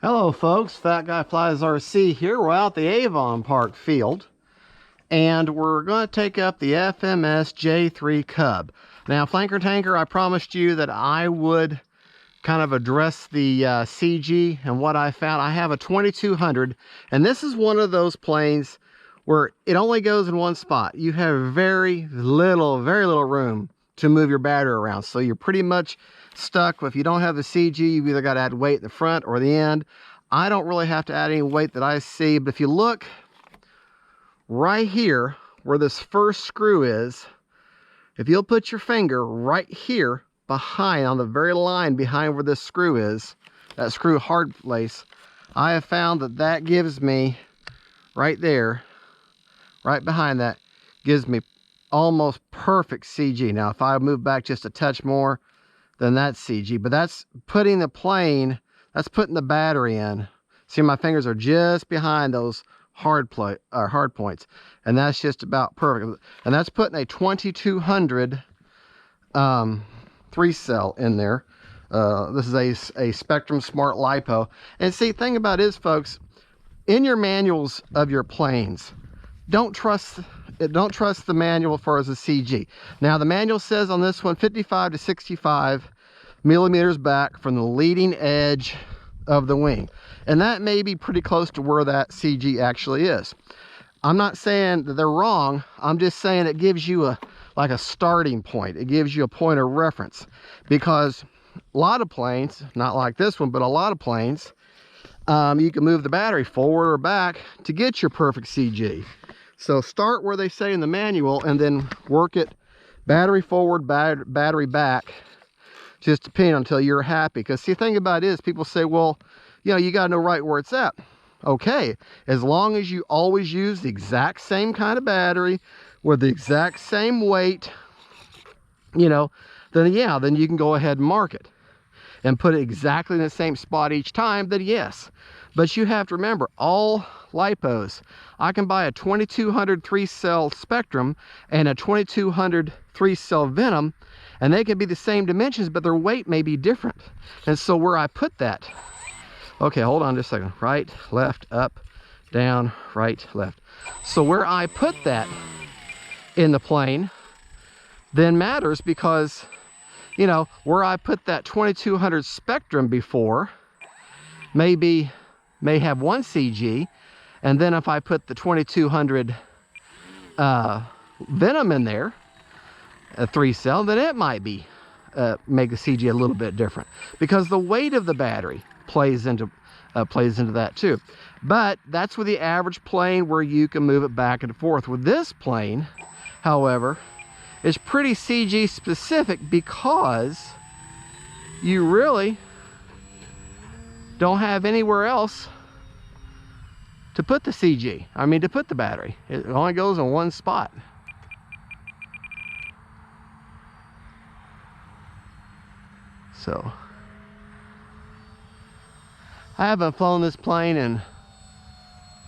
Hello folks, Fat Guy Flies RC here. We're out at the Avon Park field and we're going to take up the FMS J-3 Cub. Now Flanker Tanker, I promised you that I would kind of address the CG and what I found. I have a 2200 and this is one of those planes where it only goes in one spot. You have very little room to move your battery around, so you're pretty much stuck. If you don't have the CG, you've either got to add weight at the front or the end. I don't really have to add any weight that I see, but if you look right here where this first screw is, if you'll put your finger right here behind, on the very line behind where this screw is, that screw hard place, I have found that that gives me, right there, right behind that, gives me almost perfect CG. Now if I move back just a touch more, then that's CG, but that's putting the plane, that's putting the battery in. See, my fingers are just behind those hard points, and that's just about perfect. And that's putting a 2200 3-cell in there. This is a Spectrum Smart LiPo. And see, thing about it is, folks, in your manuals of your planes, don't trust the manual as far as the CG. Now the manual says on this one 55 to 65 millimeters back from the leading edge of the wing, and that may be pretty close to where that CG actually is. I'm not saying that they're wrong, I'm just saying it gives you like a starting point. It gives you a point of reference, because a lot of planes, not like this one, but a lot of planes, you can move the battery forward or back to get your perfect CG. So start where they say in the manual and then work it battery forward, battery back, just depending until you're happy. Because see, the thing about it is, people say, well, you know, you got to know right where it's at. Okay, as long as you always use the exact same kind of battery with the exact same weight, you know, then yeah, then you can go ahead and mark it and put it exactly in the same spot each time, then yes. But you have to remember, all LiPos, I can buy a 2200 3-cell Spectrum and a 2200 3-cell Venom, and they can be the same dimensions, but their weight may be different. And so where I put that, okay, hold on just a second. Right, left, up, down, right, left. So where I put that in the plane then matters, because, you know, where I put that 2200 Spectrum before may have one CG, and then if I put the 2200 Venom in there, a 3-cell, then it might be make the CG a little bit different, because the weight of the battery plays into that too. But that's with the average plane, where you can move it back and forth. With this plane, however, it's pretty CG specific, because you really don't have anywhere else to put the CG. I mean, to put the battery. It only goes in one spot. So I haven't flown this plane in,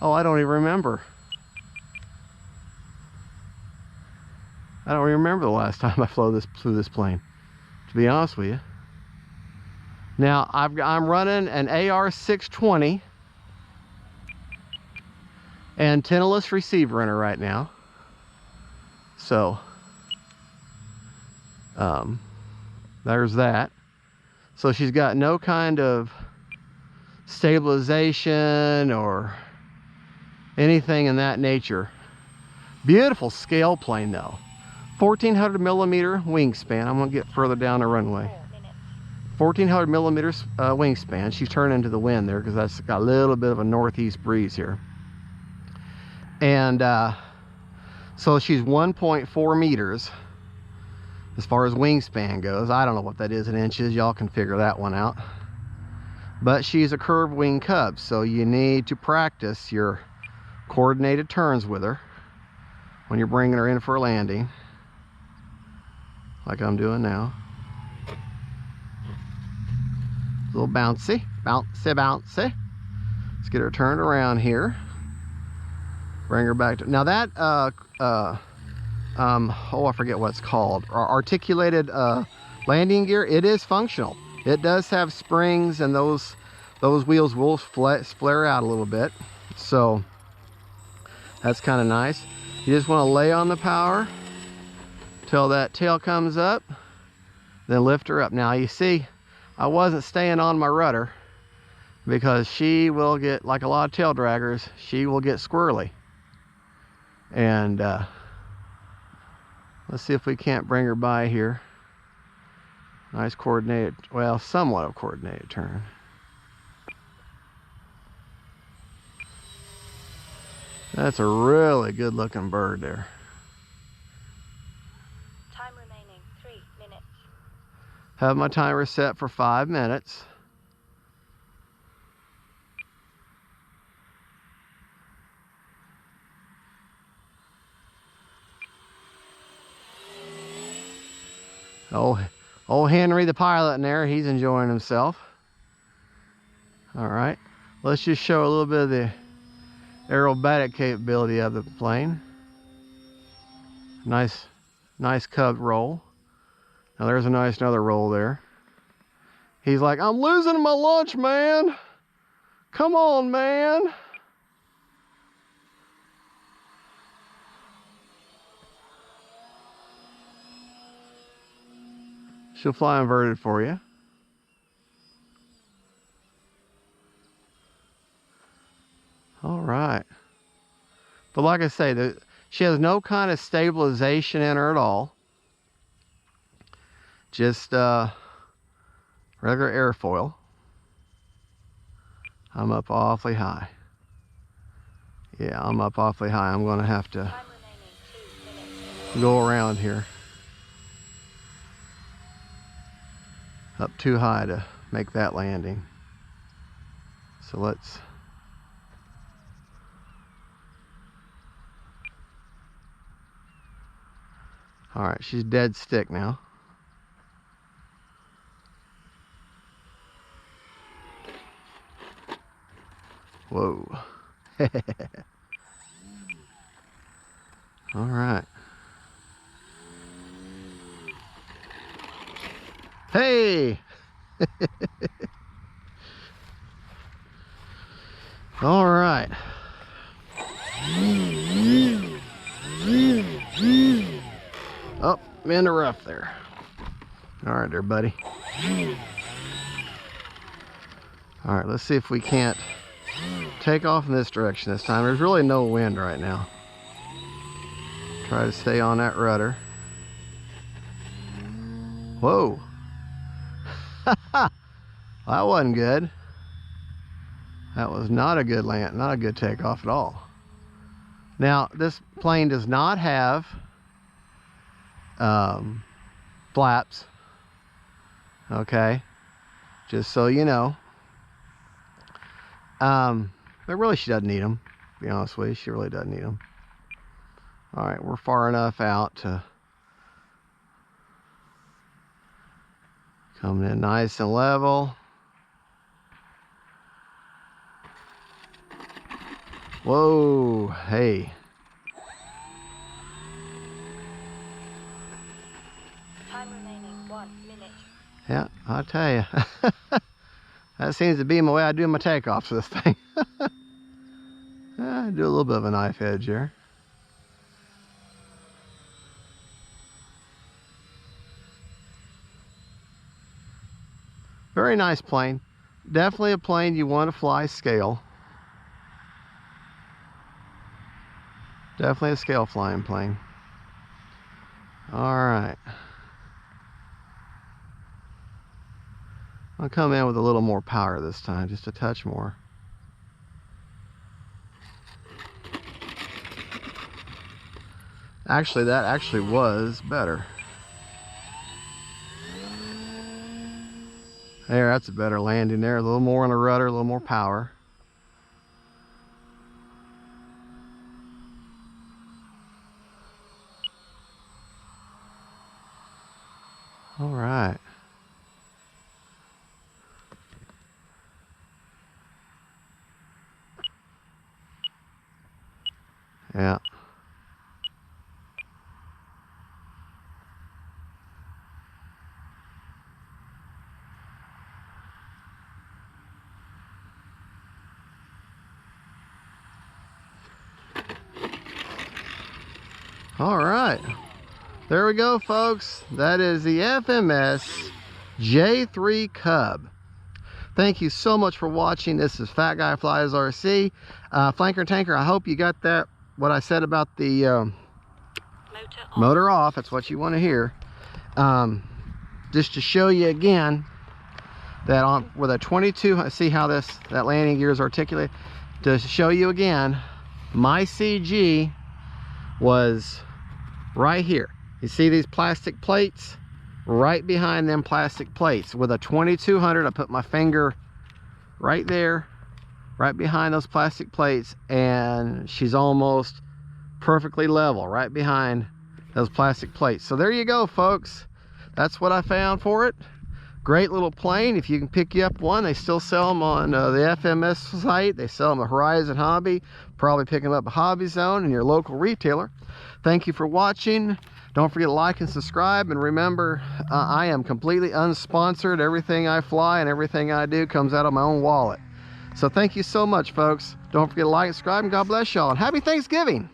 oh, I don't even remember. I don't remember the last time I flew this plane, to be honest with you. Now I'm running an AR620 antennaless receiver in her right now. So there's that. So she's got no kind of stabilization or anything in that nature. Beautiful scale plane though. 1400 millimeter wingspan. I'm gonna get further down the runway. 1400 millimeters wingspan. She's turning into the wind there, because that's got a little bit of a northeast breeze here. And so she's 1.4 meters as far as wingspan goes. I don't know what that is in inches. Y'all can figure that one out. But she's a curved wing Cub, so you need to practice your coordinated turns with her when you're bringing her in for a landing, like I'm doing now. A little bouncy, bouncy, bouncy. Let's get her turned around here. Bring her back to, now that oh, I forget what it's called, articulated landing gear, it is functional. It does have springs and those those wheels will flare out a little bit. So that's kind of nice. You just want to lay on the power till that tail comes up, then lift her up. Now you see, I wasn't staying on my rudder because she will get, like a lot of tail draggers, she will get squirrely. And let's see if we can't bring her by here. Nice coordinated, well, somewhat of coordinated turn. That's a really good looking bird there. Time remaining 3 minutes. Have my timer set for 5 minutes. Old Henry the pilot in there, he's enjoying himself. All right, let's just show a little bit of the aerobatic capability of the plane. Nice Cub roll. Now there's a nice another roll there. He's like, I'm losing my lunch, man. Come on, man. She'll fly inverted for you. All right. But like I say, she has no kind of stabilization in her at all. Just regular airfoil. I'm up awfully high. Yeah, I'm up awfully high. I'm going to have to go around here. Up too high to make that landing. So let's... All right, she's dead stick now. Whoa. All right. Hey! All right. Oh, I'm in the rough there. All right there, buddy. All right, let's see if we can't take off in this direction this time. There's really no wind right now. Try to stay on that rudder. Whoa. That wasn't good. That was not a good land, not a good takeoff at all. Now, this plane does not have flaps. Okay, just so you know. But really she doesn't need them, to be honest with you. She really doesn't need them. All right, we're far enough out to coming in nice and level. Whoa, hey. Time remaining 1 minute. Yeah, I'll tell you. That seems to be my way I do my takeoffs for this thing. I do a little bit of a knife edge here. Very nice plane. Definitely a plane you want to fly scale. Definitely a scale flying plane. All right. I'll come in with a little more power this time, just a touch more. Actually, that actually was better. There, that's a better landing there. A little more on the rudder, a little more power. All right. Yeah. All right. There we go, folks. That is the FMS J-3 Cub. Thank you so much for watching. This is Fat Guy Flies RC. Flanker Tanker, I hope you got that, what I said about the motor off. That's what you want to hear. Just to show you again that on with a 22, see how that landing gear is articulated. To show you again, my CG was right here. You see these plastic plates? Right behind them plastic plates. With a 2200, I put my finger right there, right behind those plastic plates, and she's almost perfectly level right behind those plastic plates. So there you go, folks. That's what I found for it. Great little plane. If you can pick you up one, they still sell them on the FMS site. They sell them at Horizon Hobby. Probably pick them up at Hobby Zone and your local retailer. Thank you for watching. Don't forget to like and subscribe. And remember, I am completely unsponsored. Everything I fly and everything I do comes out of my own wallet. So thank you so much, folks. Don't forget to like and subscribe, and God bless y'all. And happy Thanksgiving.